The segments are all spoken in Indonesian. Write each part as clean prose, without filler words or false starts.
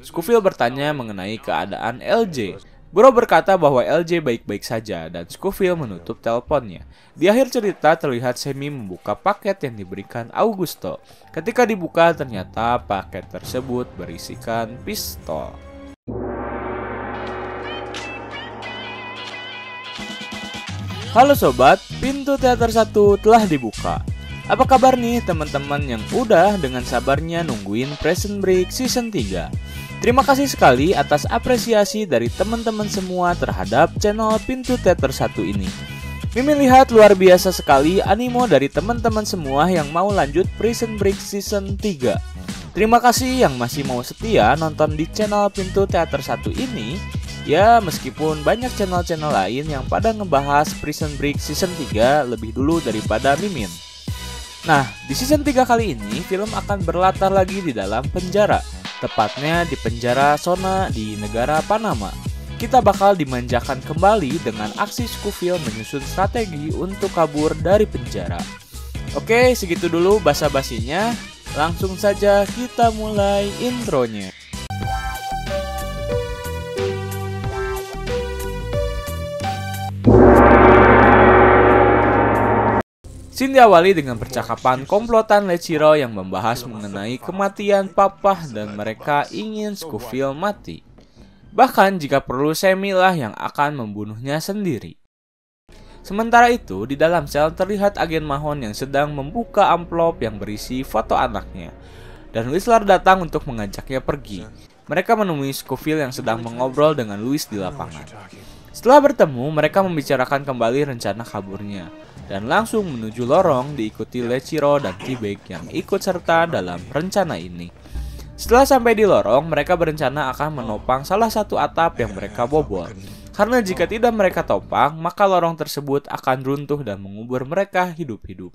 Scofield bertanya mengenai keadaan LJ. Burrow berkata bahwa LJ baik-baik saja dan Scofield menutup teleponnya. Di akhir cerita terlihat Sammy membuka paket yang diberikan Augusto. Ketika dibuka ternyata paket tersebut berisikan pistol. Halo sobat, pintu teater 1 telah dibuka. Apa kabar nih teman-teman yang udah dengan sabarnya nungguin Prison Break Season 3? Terima kasih sekali atas apresiasi dari teman-teman semua terhadap channel Pintu Teater 1 ini. Mimin lihat luar biasa sekali animo dari teman-teman semua yang mau lanjut Prison Break Season 3. Terima kasih yang masih mau setia nonton di channel Pintu Teater 1 ini. Ya, meskipun banyak channel-channel lain yang pada ngebahas Prison Break Season 3 lebih dulu daripada Mimin. Nah, di Season 3 kali ini, film akan berlatar lagi di dalam penjara. Tepatnya di penjara Sona di negara Panama. Kita bakal dimanjakan kembali dengan aksi Scofield menyusun strategi untuk kabur dari penjara. Oke, segitu dulu basa-basinya. Langsung saja kita mulai intronya. Scene diawali dengan percakapan komplotan Lechiro yang membahas mengenai kematian Papa dan mereka ingin Scofield mati. Bahkan jika perlu Sammy lah yang akan membunuhnya sendiri. Sementara itu, di dalam sel terlihat agen Mahon yang sedang membuka amplop yang berisi foto anaknya. Dan Whistler datang untuk mengajaknya pergi. Mereka menemui Scofield yang sedang mengobrol dengan Louis di lapangan. Setelah bertemu, mereka membicarakan kembali rencana kaburnya. Dan langsung menuju lorong diikuti Lechiro dan T-Bag yang ikut serta dalam rencana ini. Setelah sampai di lorong, mereka berencana akan menopang salah satu atap yang mereka bobol. Karena jika tidak mereka topang, maka lorong tersebut akan runtuh dan mengubur mereka hidup-hidup.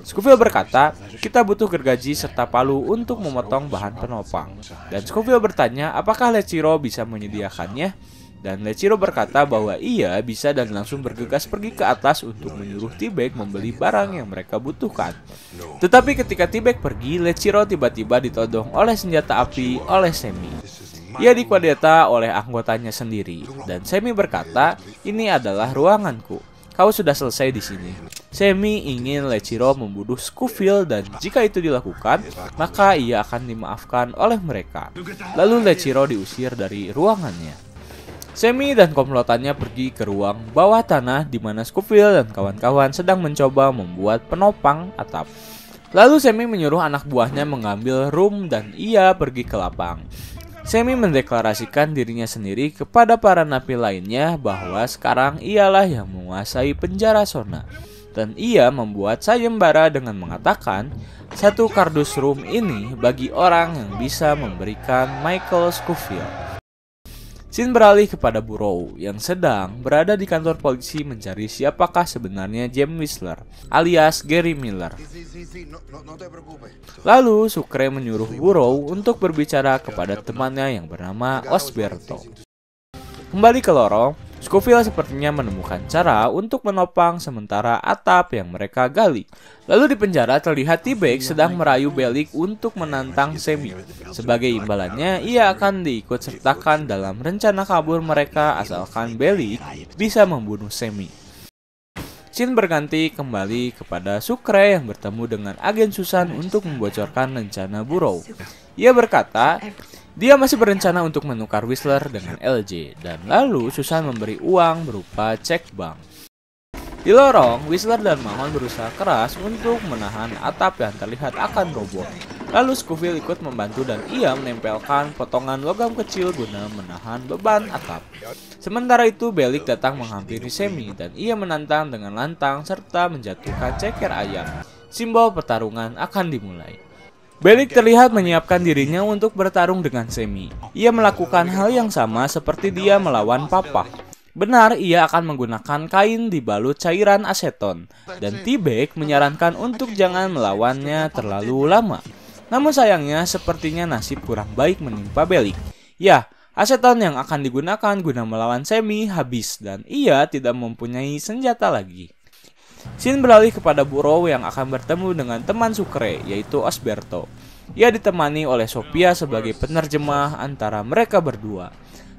Scofield berkata, kita butuh gergaji serta palu untuk memotong bahan penopang. Dan Scofield bertanya, apakah Lechiro bisa menyediakannya? Dan Lechiro berkata bahwa ia bisa dan langsung bergegas pergi ke atas untuk menyuruh T-Bag membeli barang yang mereka butuhkan. Tetapi ketika T-Bag pergi, Lechiro tiba-tiba ditodong oleh senjata api oleh Sammy. Ia dikudeta oleh anggotanya sendiri dan Sammy berkata, ini adalah ruanganku. Kau sudah selesai di sini. Sammy ingin Lechiro membunuh Scofield dan jika itu dilakukan, maka ia akan dimaafkan oleh mereka. Lalu Lechiro diusir dari ruangannya. Sammy dan komplotannya pergi ke ruang bawah tanah di mana Scofield dan kawan-kawan sedang mencoba membuat penopang atap. Lalu Sammy menyuruh anak buahnya mengambil rum dan ia pergi ke lapang. Sammy mendeklarasikan dirinya sendiri kepada para napi lainnya bahwa sekarang ialah yang menguasai penjara Sona. Dan ia membuat sayembara dengan mengatakan, satu kardus rum ini bagi orang yang bisa memberikan Michael Scofield. Scene beralih kepada Burrow yang sedang berada di kantor polisi mencari siapakah sebenarnya James Whistler alias Gary Miller. Lalu Sucre menyuruh Burrow untuk berbicara kepada temannya yang bernama Osberto. Kembali ke lorong, Scofield sepertinya menemukan cara untuk menopang sementara atap yang mereka gali. Lalu di penjara terlihat T-Bag sedang merayu Bellic untuk menantang Sammy. Sebagai imbalannya, ia akan diikut sertakan dalam rencana kabur mereka asalkan Bellic bisa membunuh Sammy. Scene berganti kembali kepada Sucre yang bertemu dengan agen Susan untuk membocorkan rencana Burrow. Ia berkata, dia masih berencana untuk menukar Whistler dengan LJ, dan lalu Susan memberi uang berupa cek bank. Di lorong, Whistler dan Mahon berusaha keras untuk menahan atap yang terlihat akan roboh. Lalu Scofield ikut membantu dan ia menempelkan potongan logam kecil guna menahan beban atap. Sementara itu, Bellic datang menghampiri Sammy dan ia menantang dengan lantang serta menjatuhkan ceker ayam. Simbol pertarungan akan dimulai. Bellic terlihat menyiapkan dirinya untuk bertarung dengan Sammy. Ia melakukan hal yang sama seperti dia melawan Papa. Benar, ia akan menggunakan kain dibalut cairan aseton. Dan T-Bag menyarankan untuk jangan melawannya terlalu lama. Namun sayangnya sepertinya nasib kurang baik menimpa Bellic. Ya, aseton yang akan digunakan guna melawan Sammy habis dan ia tidak mempunyai senjata lagi. Scene beralih kepada Burrow yang akan bertemu dengan teman Sucre, yaitu Osberto. Ia ditemani oleh Sophia sebagai penerjemah antara mereka berdua.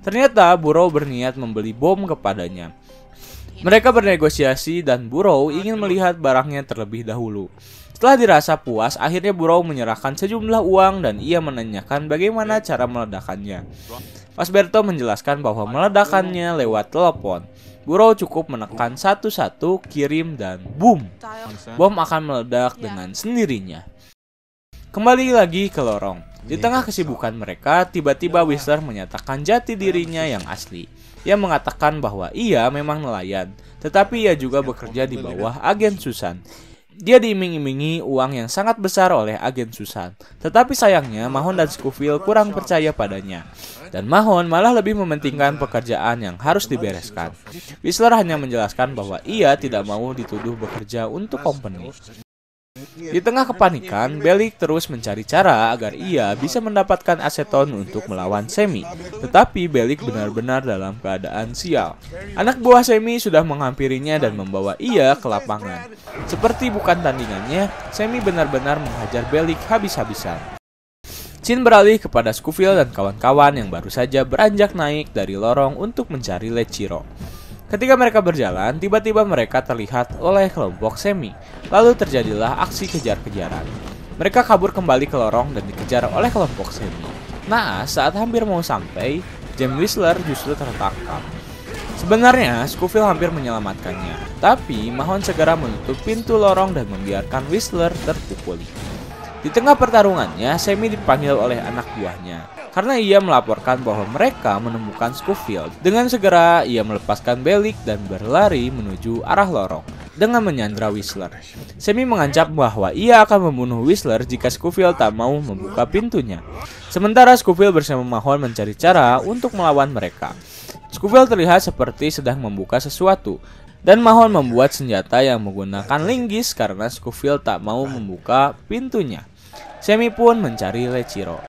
Ternyata Burrow berniat membeli bom kepadanya. Mereka bernegosiasi dan Burrow ingin melihat barangnya terlebih dahulu. Setelah dirasa puas, akhirnya Burrow menyerahkan sejumlah uang dan ia menanyakan bagaimana cara meledakannya. Pasberto menjelaskan bahwa meledakannya lewat telepon. Burrow cukup menekan 11, kirim, dan boom. Bom akan meledak dengan sendirinya. Kembali lagi ke lorong. Di tengah kesibukan mereka, tiba-tiba Whistler menyatakan jati dirinya yang asli. Ia mengatakan bahwa ia memang nelayan, tetapi ia juga bekerja di bawah agen Susan. Dia diiming-imingi uang yang sangat besar oleh agen Susan. Tetapi sayangnya Mahon dan Scofield kurang percaya padanya. Dan Mahon malah lebih mementingkan pekerjaan yang harus dibereskan. Whistler hanya menjelaskan bahwa ia tidak mau dituduh bekerja untuk company. Di tengah kepanikan, Bellick terus mencari cara agar ia bisa mendapatkan aseton untuk melawan Sammy. Tetapi Bellick benar-benar dalam keadaan sial. Anak buah Sammy sudah menghampirinya dan membawa ia ke lapangan. Seperti bukan tandingannya, Sammy benar-benar menghajar Bellick habis-habisan. Scene beralih kepada Scofield dan kawan-kawan yang baru saja beranjak naik dari lorong untuk mencari Lechiro. Ketika mereka berjalan, tiba-tiba mereka terlihat oleh kelompok Sammy. Lalu terjadilah aksi kejar-kejaran. Mereka kabur kembali ke lorong dan dikejar oleh kelompok Sammy. Naas, saat hampir mau sampai, James Whistler justru tertangkap. Sebenarnya, Scofield hampir menyelamatkannya. Tapi, Mahon segera menutup pintu lorong dan membiarkan Whistler terpukuli. Di tengah pertarungannya, Sammy dipanggil oleh anak buahnya. Karena ia melaporkan bahwa mereka menemukan Scofield. Dengan segera, ia melepaskan Bellick dan berlari menuju arah lorong dengan menyandra Whistler. Sammy mengancam bahwa ia akan membunuh Whistler jika Scofield tak mau membuka pintunya. Sementara Scofield bersama Mahon mencari cara untuk melawan mereka. Scofield terlihat seperti sedang membuka sesuatu, dan Mahon membuat senjata yang menggunakan linggis karena Scofield tak mau membuka pintunya. Sammy pun mencari Lechiro.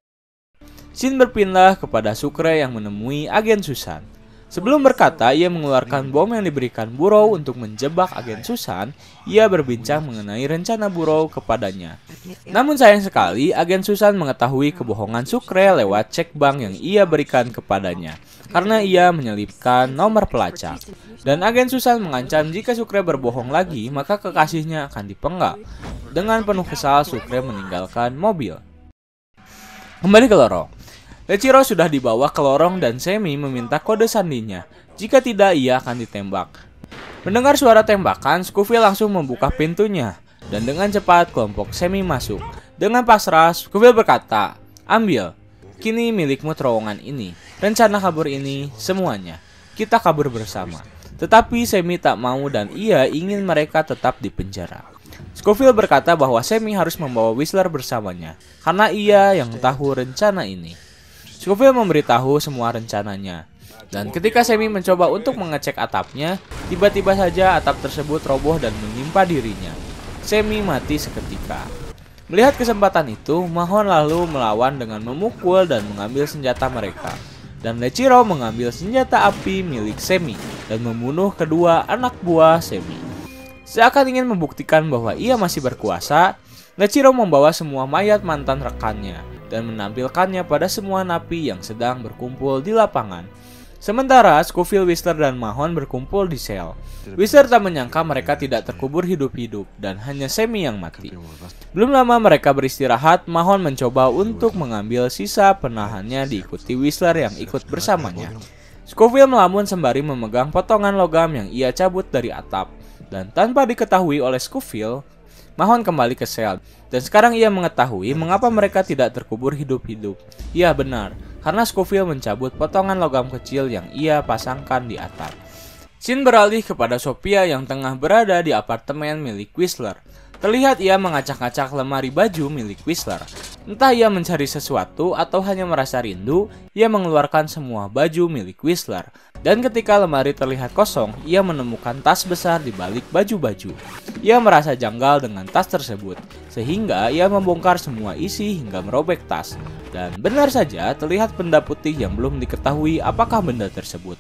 Scene berpindah kepada Sucre yang menemui agen Susan. Sebelum berkata, ia mengeluarkan bom yang diberikan Burrow untuk menjebak agen Susan. Ia berbincang mengenai rencana Burrow kepadanya. Namun sayang sekali, agen Susan mengetahui kebohongan Sucre lewat cek bank yang ia berikan kepadanya, karena ia menyelipkan nomor pelacak. Dan agen Susan mengancam jika Sucre berbohong lagi, maka kekasihnya akan dipenggal. Dengan penuh kesal, Sucre meninggalkan mobil. Kembali ke lorong. Lechiro sudah dibawa ke lorong dan Sammy meminta kode sandinya. Jika tidak, ia akan ditembak. Mendengar suara tembakan, Scofield langsung membuka pintunya. Dan dengan cepat, kelompok Sammy masuk. Dengan pasrah, Scofield berkata, "Ambil. Kini milikmu terowongan ini. Rencana kabur ini, semuanya. Kita kabur bersama." Tetapi Sammy tak mau dan ia ingin mereka tetap di penjara. Scofield berkata bahwa Sammy harus membawa Whistler bersamanya, karena ia yang tahu rencana ini. Scofield memberitahu semua rencananya. Dan ketika Sammy mencoba untuk mengecek atapnya, tiba-tiba saja atap tersebut roboh dan menimpa dirinya. Sammy mati seketika. Melihat kesempatan itu, Mahon lalu melawan dengan memukul dan mengambil senjata mereka. Dan Lechiro mengambil senjata api milik Sammy dan membunuh kedua anak buah Sammy. Seakan ingin membuktikan bahwa ia masih berkuasa, Lechiro membawa semua mayat mantan rekannya dan menampilkannya pada semua napi yang sedang berkumpul di lapangan. Sementara Scofield, Whistler, dan Mahon berkumpul di sel. Whistler tak menyangka mereka tidak terkubur hidup-hidup dan hanya Sammy yang mati. Belum lama mereka beristirahat, Mahon mencoba untuk mengambil sisa penahannya diikuti Whistler yang ikut bersamanya. Scofield melamun sembari memegang potongan logam yang ia cabut dari atap. Dan tanpa diketahui oleh Scofield, Mahon kembali ke sel, dan sekarang ia mengetahui mengapa mereka tidak terkubur hidup-hidup. Iya benar, karena Scofield mencabut potongan logam kecil yang ia pasangkan di atap. Scene beralih kepada Sophia yang tengah berada di apartemen milik Whistler. Terlihat ia mengacak-acak lemari baju milik Whistler. Entah ia mencari sesuatu atau hanya merasa rindu, ia mengeluarkan semua baju milik Whistler. Dan ketika lemari terlihat kosong, ia menemukan tas besar di balik baju-baju. Ia merasa janggal dengan tas tersebut, sehingga ia membongkar semua isi hingga merobek tas. Dan benar saja terlihat benda putih yang belum diketahui apakah benda tersebut.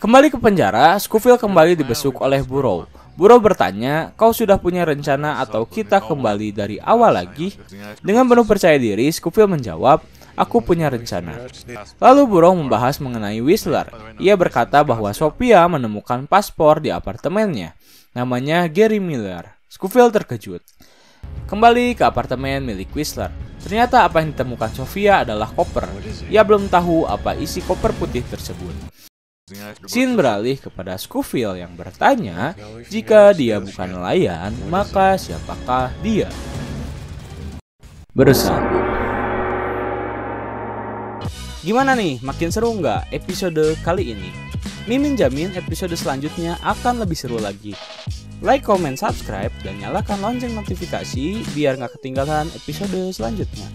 Kembali ke penjara, Scofield kembali dibesuk oleh Burrow. Buro bertanya, kau sudah punya rencana atau kita kembali dari awal lagi? Dengan penuh percaya diri, Scofield menjawab, aku punya rencana. Lalu Burung membahas mengenai Whistler. Ia berkata bahwa Sophia menemukan paspor di apartemennya. Namanya Gary Miller. Scofield terkejut. Kembali ke apartemen milik Whistler. Ternyata apa yang ditemukan Sophia adalah koper. Ia belum tahu apa isi koper putih tersebut. Scene beralih kepada Scofield yang bertanya, jika dia bukan nelayan, maka siapakah dia? Bersambung. Gimana nih, makin seru nggak episode kali ini? Mimin jamin episode selanjutnya akan lebih seru lagi. Like, comment, subscribe, dan nyalakan lonceng notifikasi biar nggak ketinggalan episode selanjutnya.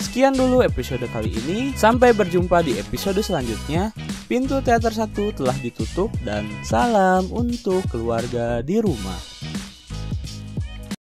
Sekian dulu episode kali ini, sampai berjumpa di episode selanjutnya. Pintu teater 1 telah ditutup dan salam untuk keluarga di rumah.